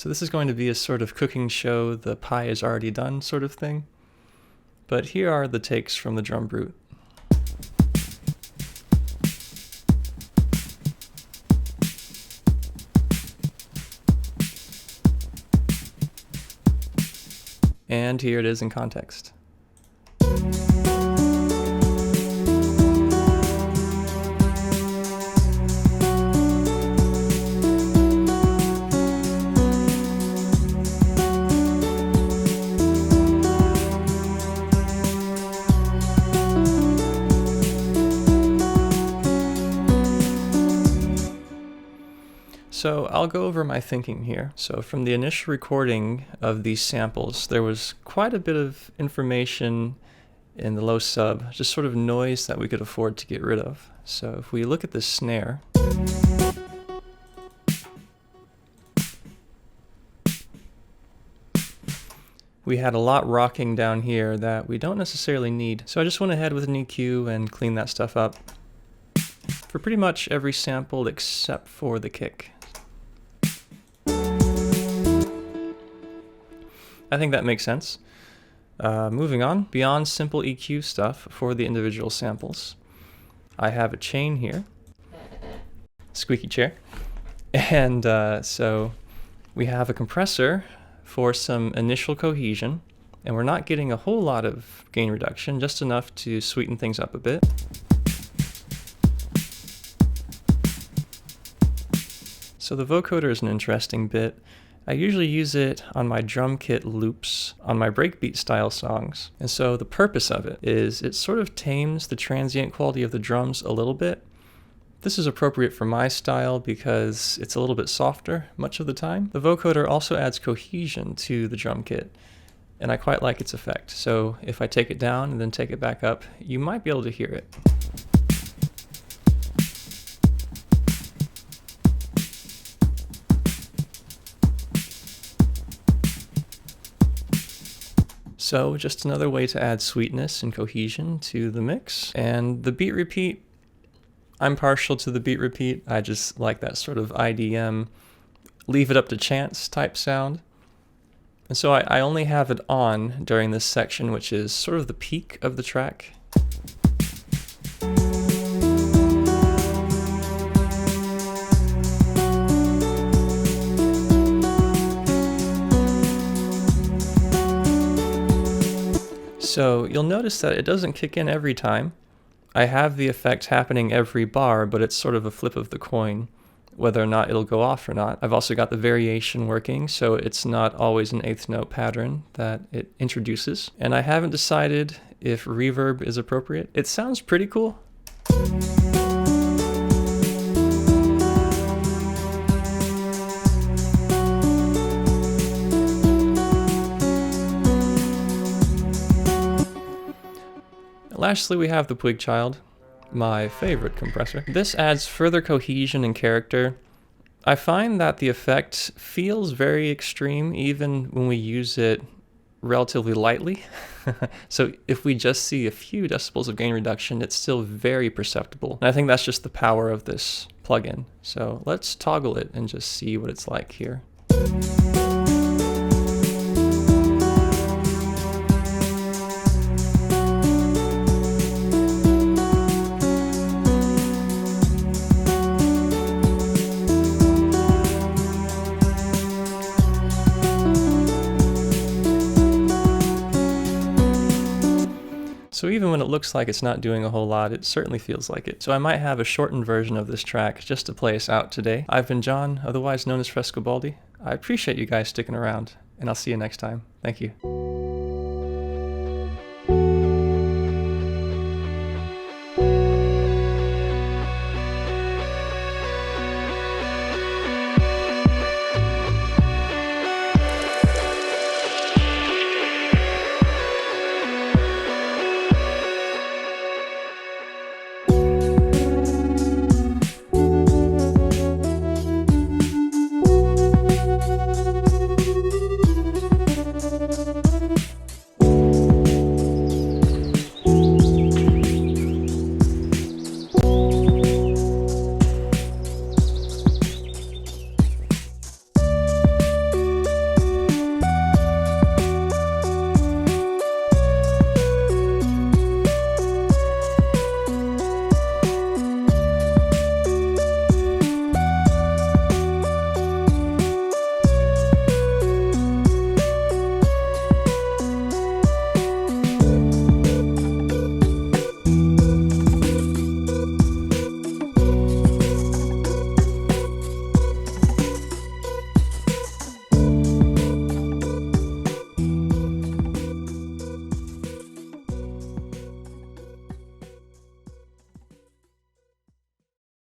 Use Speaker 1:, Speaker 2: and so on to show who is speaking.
Speaker 1: So this is going to be a sort of cooking show, the pie is already done sort of thing. But here are the takes from the drum brute. And here it is in context. So I'll go over my thinking here. So from the initial recording of these samples, there was quite a bit of information in the low sub, just sort of noise that we could afford to get rid of. So if we look at the snare, we had a lot rocking down here that we don't necessarily need. So I just went ahead with an EQ and cleaned that stuff up for pretty much every sample except for the kick. I think that makes sense. Moving on, beyond simple EQ stuff for the individual samples, I have a chain here, squeaky chair, and so we have a compressor for some initial cohesion, and we're not getting a whole lot of gain reduction, just enough to sweeten things up a bit. So the vocoder is an interesting bit. I usually use it on my drum kit loops on my breakbeat style songs. And so the purpose of it is it sort of tames the transient quality of the drums a little bit. This is appropriate for my style because it's a little bit softer much of the time. The vocoder also adds cohesion to the drum kit, and I quite like its effect. So if I take it down and then take it back up, you might be able to hear it. So just another way to add sweetness and cohesion to the mix. And the beat repeat, I'm partial to the beat repeat. I just like that sort of IDM, leave it up to chance type sound. And so I only have it on during this section, which is sort of the peak of the track. So you'll notice that it doesn't kick in every time. I have the effect happening every bar, but it's sort of a flip of the coin, whether or not it'll go off or not. I've also got the variation working, so it's not always an eighth note pattern that it introduces. And I haven't decided if reverb is appropriate. It sounds pretty cool. Lastly, we have the Puig Child, my favorite compressor. This adds further cohesion and character. I find that the effect feels very extreme even when we use it relatively lightly. So if we just see a few decibels of gain reduction, it's still very perceptible. And I think that's just the power of this plugin. So let's toggle it and just see what it's like here. So even when it looks like it's not doing a whole lot, it certainly feels like it. So I might have a shortened version of this track just to play us out today. I've been John, otherwise known as Frescobaldi. I appreciate you guys sticking around, and I'll see you next time. Thank you.